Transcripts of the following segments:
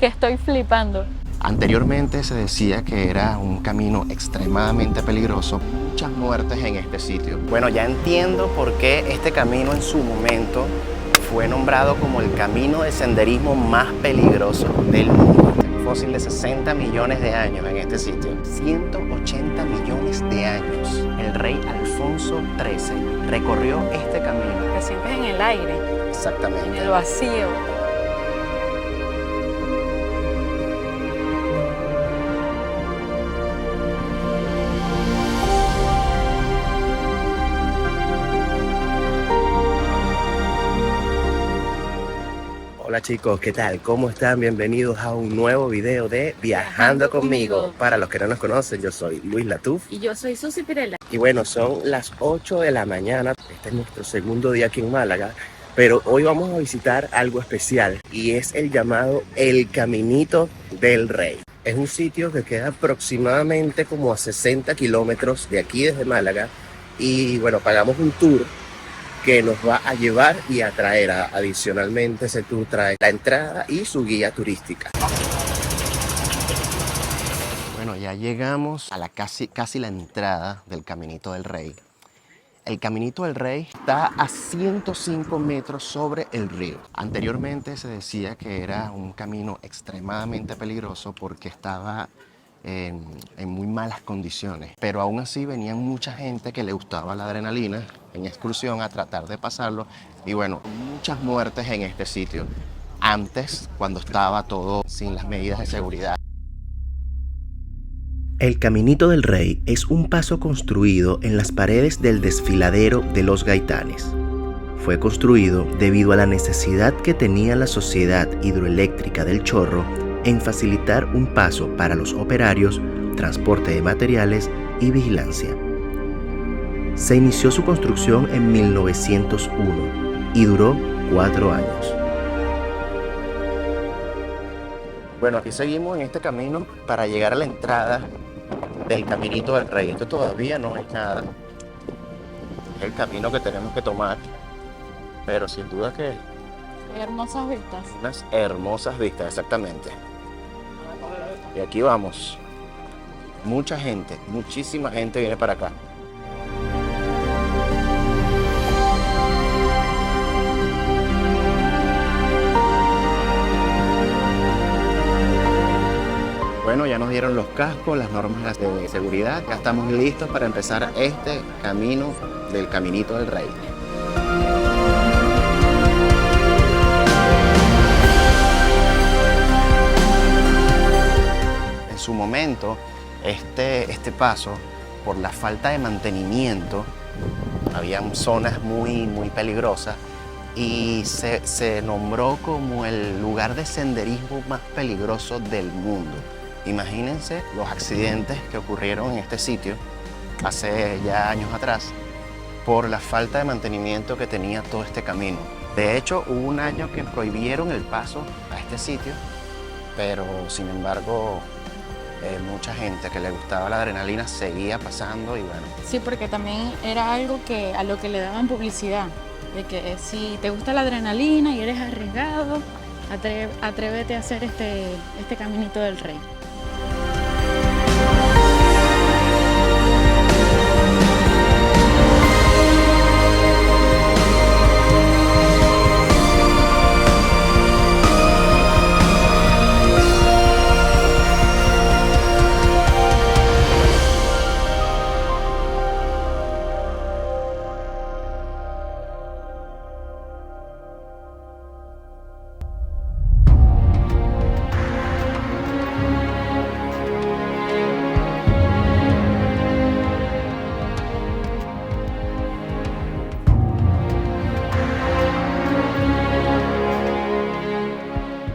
que estoy flipando. Anteriormente se decía que era un camino extremadamente peligroso, muchas muertes en este sitio. Bueno, ya entiendo por qué este camino en su momento fue nombrado como el camino de senderismo más peligroso del mundo. Un fósil de 60 millones de años en este sitio. 180 millones de años. El rey Alfonso XIII recorrió este camino. Te sientes en el aire, en Exactamente. el vacío. Hola chicos, ¿qué tal? ¿Cómo están? Bienvenidos a un nuevo video de Viajando conmigo. Para los que no nos conocen, yo soy Luis Latuf. Y yo soy Susi Pirela. Y bueno, son las 8 de la mañana. Este es nuestro segundo día aquí en Málaga. Pero hoy vamos a visitar algo especial y es el llamado El Caminito del Rey. Es un sitio que queda aproximadamente como a 60 kilómetros de aquí desde Málaga. Y bueno, pagamos un tour que nos va a llevar y a traer. Adicionalmente, ese tour trae la entrada y su guía turística. Bueno, ya llegamos a la casi la entrada del Caminito del Rey. El Caminito del Rey está a 105 metros sobre el río. Anteriormente se decía que era un camino extremadamente peligroso porque estaba en muy malas condiciones, pero aún así venían mucha gente que le gustaba la adrenalina en excursión a tratar de pasarlo y bueno, muchas muertes en este sitio antes, cuando estaba todo sin las medidas de seguridad. El Caminito del Rey es un paso construido en las paredes del desfiladero de los Gaitanes. Fue construido debido a la necesidad que tenía la Sociedad Hidroeléctrica del Chorro en facilitar un paso para los operarios, transporte de materiales y vigilancia. Se inició su construcción en 1901 y duró 4 años. Bueno, aquí seguimos en este camino para llegar a la entrada del Caminito del Rey. Esto todavía no es nada. Es el camino que tenemos que tomar, pero sin duda que Hermosas vistas. unas hermosas vistas, exactamente. Y aquí vamos. Mucha gente, muchísima gente viene para acá. Bueno, ya nos dieron los cascos, las normas de seguridad. Ya estamos listos para empezar este camino del Caminito del Rey. En su momento, este paso, por la falta de mantenimiento, habían zonas muy peligrosas y se nombró como el lugar de senderismo más peligroso del mundo. Imagínense los accidentes que ocurrieron en este sitio hace ya años atrás por la falta de mantenimiento que tenía todo este camino. De hecho, hubo un año que prohibieron el paso a este sitio, pero sin embargo mucha gente que le gustaba la adrenalina seguía pasando y bueno. Sí, porque también era algo que a lo que le daban publicidad, de que si te gusta la adrenalina y eres arriesgado, atrévete a hacer este Caminito del Rey.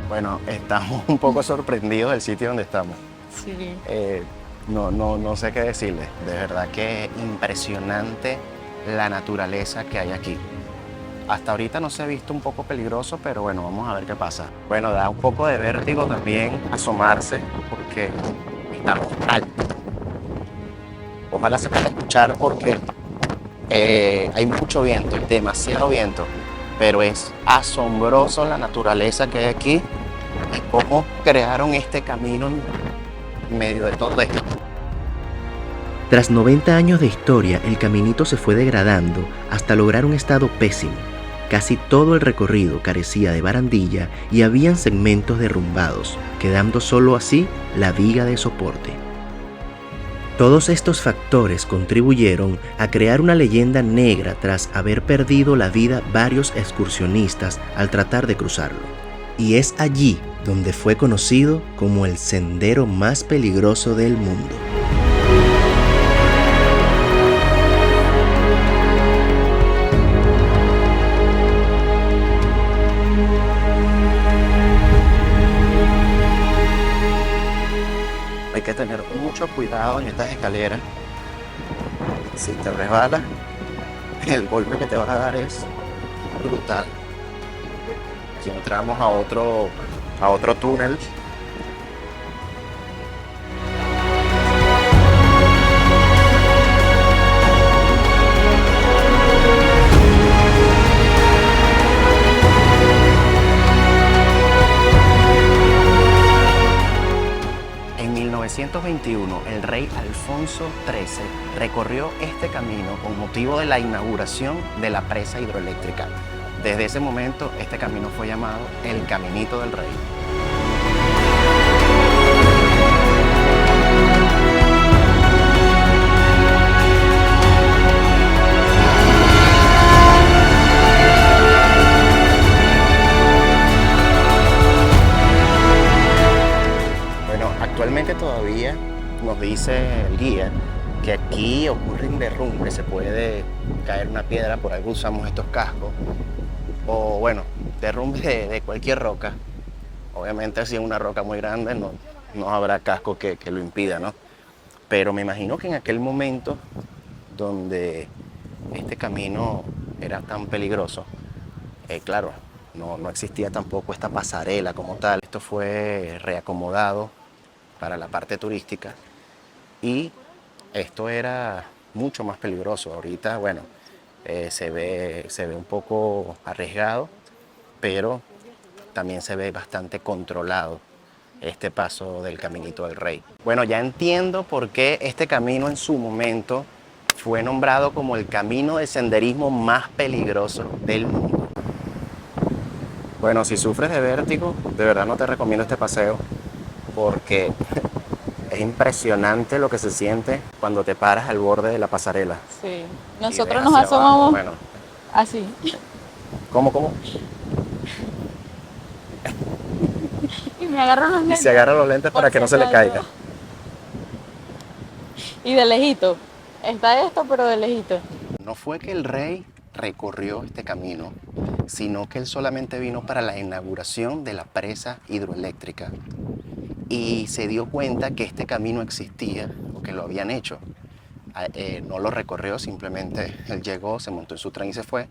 Bueno, estamos un poco sorprendidos del sitio donde estamos. Sí. No sé qué decirles. De verdad que impresionante la naturaleza que hay aquí. Hasta ahorita no se ha visto un poco peligroso, pero bueno, vamos a ver qué pasa. Bueno, da un poco de vértigo también asomarse porque estamos altos. Ojalá se pueda escuchar porque hay mucho viento, demasiado viento, pero es asombroso la naturaleza que hay aquí cómo crearon este camino en medio de todo esto. Tras 90 años de historia, el caminito se fue degradando hasta lograr un estado pésimo. Casi todo el recorrido carecía de barandilla y habían segmentos derrumbados, quedando solo así la viga de soporte. Todos estos factores contribuyeron a crear una leyenda negra tras haber perdido la vida varios excursionistas al tratar de cruzarlo. Y es allí donde fue conocido como el sendero más peligroso del mundo. Hay que tener mucho cuidado en estas escaleras. Si te resbalas, el golpe que te vas a dar es brutal. Aquí entramos a otro túnel. En 1921, el rey Alfonso XIII recorrió este camino con motivo de la inauguración de la presa hidroeléctrica. Desde ese momento, este camino fue llamado el Caminito del Rey. Bueno, actualmente todavía nos dice el guía que aquí ocurren derrumbes, se puede caer una piedra, por algo usamos estos cascos, o bueno, derrumbes de cualquier roca. Obviamente si es una roca muy grande no habrá casco que lo impida, ¿no? Pero me imagino que en aquel momento donde este camino era tan peligroso, claro, no existía tampoco esta pasarela como tal. Esto fue reacomodado para la parte turística y esto era mucho más peligroso. Ahorita, bueno, se ve un poco arriesgado, pero también se ve bastante controlado este paso del Caminito del Rey. Bueno, ya entiendo por qué este camino en su momento fue nombrado como el camino de senderismo más peligroso del mundo. Bueno, si sufres de vértigo, de verdad no te recomiendo este paseo porque es impresionante lo que se siente cuando te paras al borde de la pasarela. Sí, Y nosotros ves nos hacia abajo. asomamos Bueno, así. ¿cómo? Y me agarro los Y lentes. se agarra los lentes para Por que no si se le acaso. caiga. Y de lejito. Está esto, pero de lejito. No fue que el rey recorrió este camino, sino que él solamente vino para la inauguración de la presa hidroeléctrica y se dio cuenta que este camino existía o que lo habían hecho. No lo recorrió, simplemente él llegó, se montó en su tren y se fue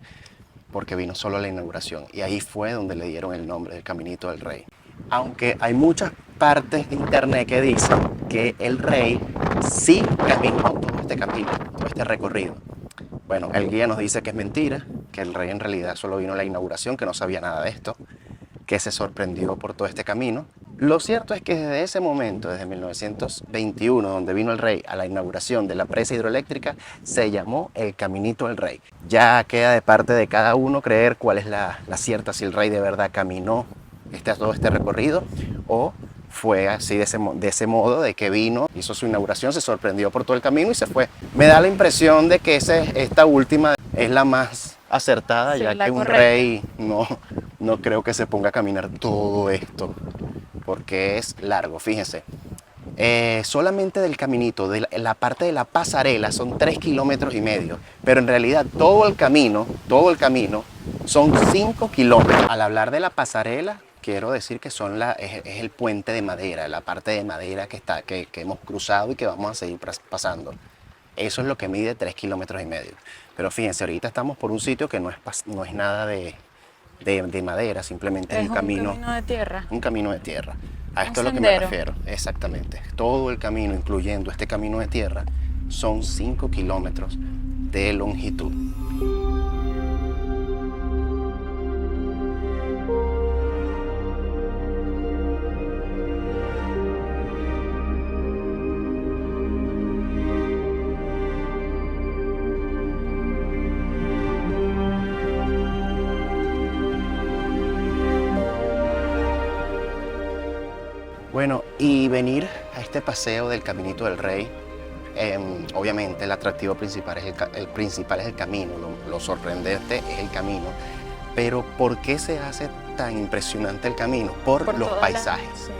porque vino solo a la inauguración, y ahí fue donde le dieron el nombre del Caminito del Rey. Aunque hay muchas partes de internet que dicen que el rey sí caminó todo este camino, todo este recorrido. Bueno, el guía nos dice que es mentira, que el rey en realidad solo vino a la inauguración, que no sabía nada de esto, que se sorprendió por todo este camino. Lo cierto es que desde ese momento, desde 1921, donde vino el rey a la inauguración de la presa hidroeléctrica, se llamó el Caminito del Rey. Ya queda de parte de cada uno creer cuál es la cierta, si el rey de verdad caminó todo este recorrido o fue así de ese modo, de que vino, hizo su inauguración, se sorprendió por todo el camino y se fue. Me da la impresión de que esta última es la más acertada, Sí, ya la que un correcta. rey no creo que se ponga a caminar todo esto, porque es largo, fíjense. Solamente del caminito, de la parte de la pasarela, son 3,5 kilómetros, pero en realidad todo el camino son 5 kilómetros. Al hablar de la pasarela, quiero decir que es el puente de madera, la parte de madera que hemos cruzado y que vamos a seguir pasando. Eso es lo que mide 3,5 kilómetros. Pero fíjense, ahorita estamos por un sitio que no es nada de madera, simplemente es un camino de tierra. un camino de tierra. A esto Un es lo que me sendero. refiero, exactamente. Todo el camino, incluyendo este camino de tierra, son 5 kilómetros de longitud. Bueno, y venir a este paseo del Caminito del Rey, obviamente el atractivo principal es el camino, lo sorprendente es el camino, pero ¿por qué se hace tan impresionante el camino? Por los paisajes. Sí,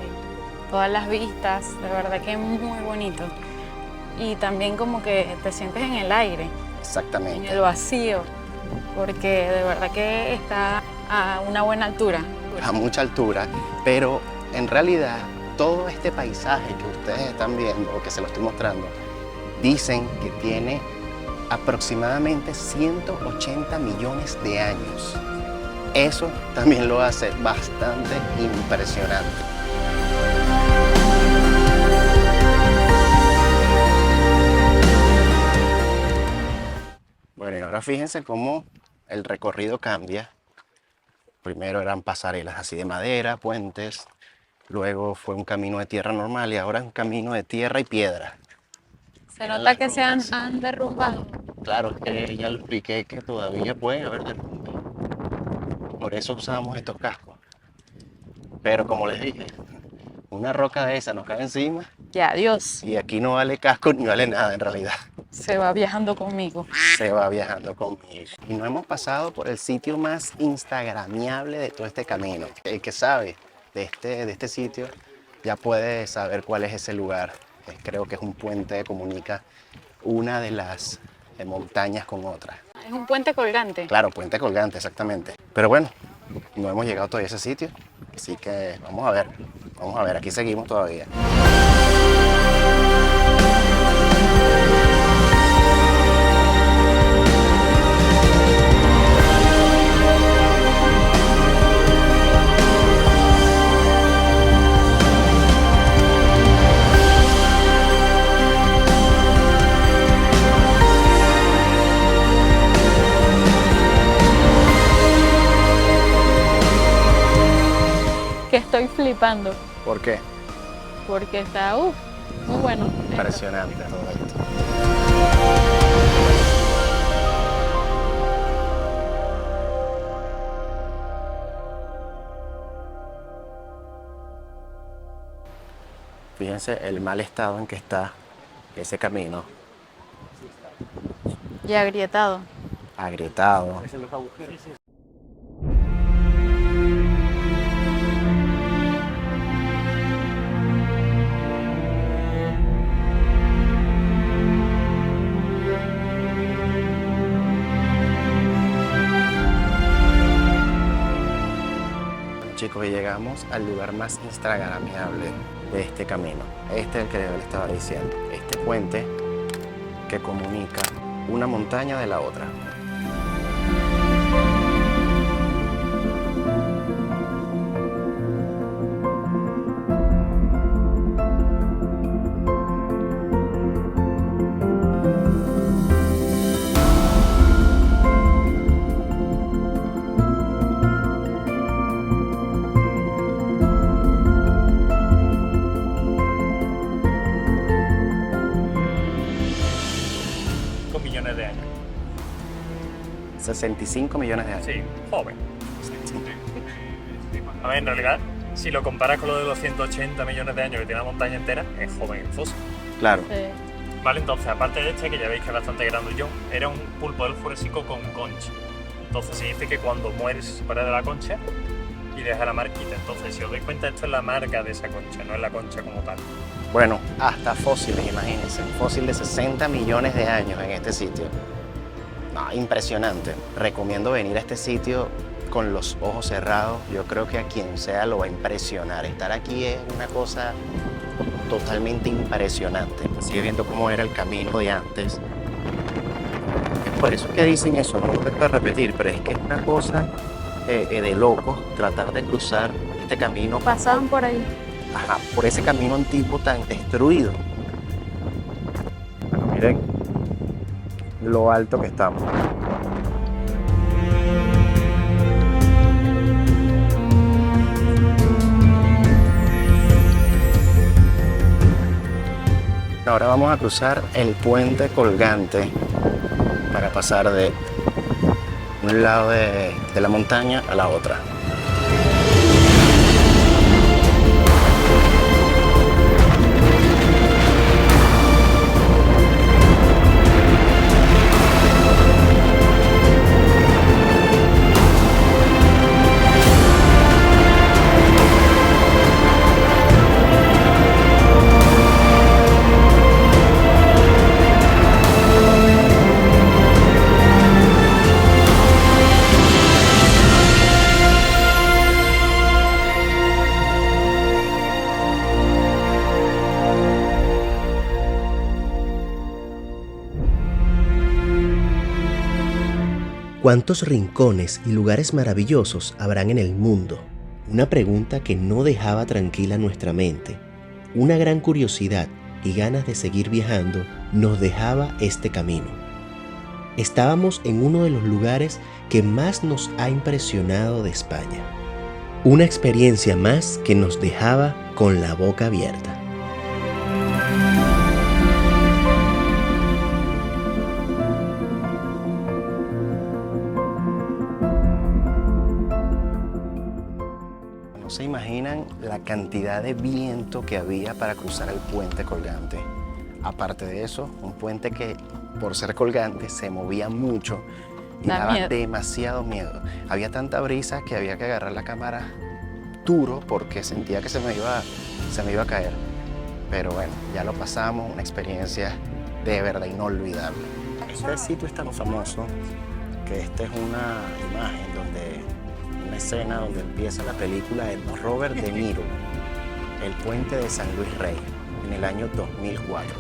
todas las vistas, de verdad que es muy bonito. Y también como que te sientes en el aire, Exactamente. en el vacío, porque de verdad que está a una buena altura. A mucha altura, pero en realidad todo este paisaje que ustedes están viendo, o que se lo estoy mostrando, dicen que tiene aproximadamente 180 millones de años. Eso también lo hace bastante impresionante. Bueno, y ahora fíjense cómo el recorrido cambia. Primero eran pasarelas así de madera, puentes, luego fue un camino de tierra normal y ahora es un camino de tierra y piedra. Se nota que se han derrumbado. Claro, es que ya lo expliqué que todavía puede haber derrumbe. Por eso usamos estos cascos. Pero como les dije, una roca de esa nos cae encima Ya, Dios, y aquí no vale casco ni vale nada en realidad. se va viajando conmigo. Se va viajando conmigo. Y no hemos pasado por el sitio más instagramiable de todo este camino. El que sabe de este sitio ya puede saber cuál es ese lugar. Creo que es un puente que comunica una de las montañas con otra. Es un puente colgante. Claro, puente colgante, exactamente. Pero bueno, no hemos llegado todavía a ese sitio, así que vamos a ver, aquí seguimos todavía. Que estoy flipando, ¿Por qué? porque está, muy bueno. Impresionante todo esto. Fíjense el mal estado en que está ese camino, Y agrietado. agrietado. Chicos, y llegamos al lugar más instagramiable de este camino. Este es el que les estaba diciendo. Este puente que comunica una montaña de la otra. Millones de años. 65 millones de años. Sí, joven. A ver, en realidad, si lo comparas con lo de los 180 millones de años que tiene la montaña entera, es joven el foso. Claro. Vale, entonces, aparte de este, que ya veis que es bastante grandullón, era un pulpo del Jurásico con concha. Entonces se dice que cuando muere se separa de la concha y deja la marquita. Entonces, si os dais cuenta, esto es la marca de esa concha, no es la concha como tal. Bueno, hasta fósiles, imagínense. Un fósil de 60 millones de años en este sitio. No, impresionante. Recomiendo venir a este sitio con los ojos cerrados. Yo creo que a quien sea lo va a impresionar. Estar aquí es una cosa totalmente impresionante. Sigue viendo cómo era el camino de antes. Es por eso que dicen eso, no lo tengo que repetir, pero es que es una cosa de locos tratar de cruzar este camino. Pasaban por ahí. Ajá, por ese camino antiguo tan destruido. Bueno, miren lo alto que estamos. Ahora vamos a cruzar el puente colgante para pasar de un lado de la montaña a la otra. ¿Cuántos rincones y lugares maravillosos habrán en el mundo? Una pregunta que no dejaba tranquila nuestra mente. Una gran curiosidad y ganas de seguir viajando nos dejaba este camino. Estábamos en uno de los lugares que más nos ha impresionado de España. Una experiencia más que nos dejaba con la boca abierta. No se imaginan la cantidad de viento que había para cruzar el puente colgante. Aparte de eso, un puente que por ser colgante se movía mucho y Da daba miedo. demasiado miedo. Había tanta brisa que había que agarrar la cámara duro porque sentía que se me iba a caer. Pero bueno, ya lo pasamos, una experiencia de verdad inolvidable. Este sitio es tan famoso que esta es una imagen una escena donde empieza la película de Robert De Niro, El puente de San Luis Rey, en el año 2004.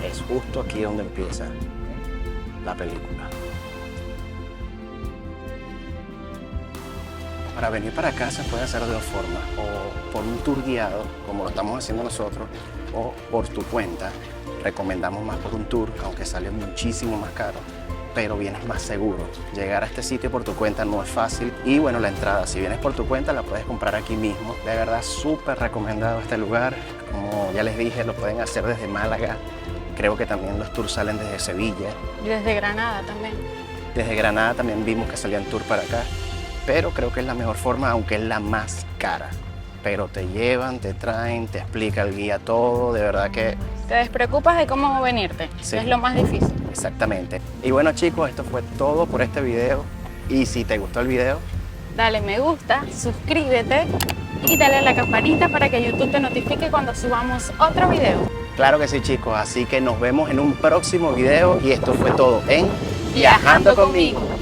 Es justo aquí donde empieza la película. Para venir para acá se puede hacer de dos formas, o por un tour guiado, como lo estamos haciendo nosotros, o por tu cuenta. Recomendamos más por un tour, aunque sale muchísimo más caro, pero vienes más seguro. Llegar a este sitio por tu cuenta no es fácil. Y bueno, la entrada, si vienes por tu cuenta, la puedes comprar aquí mismo. De verdad, súper recomendado este lugar. Como ya les dije, lo pueden hacer desde Málaga. Creo que también los tours salen desde Sevilla. Y desde Granada también. Desde Granada también vimos que salían tours para acá. Pero creo que es la mejor forma, aunque es la más cara. Pero te llevan, te traen, te explica el guía todo. De verdad que Te despreocupas de cómo venirte, Sí. que es lo más difícil. exactamente. Y bueno, chicos, esto fue todo por este video. Y si te gustó el video, Dale me gusta, suscríbete y dale a la campanita para que YouTube te notifique cuando subamos otro video. claro que sí, chicos. Así que nos vemos en un próximo video. Y esto fue todo en Viajando conmigo. conmigo.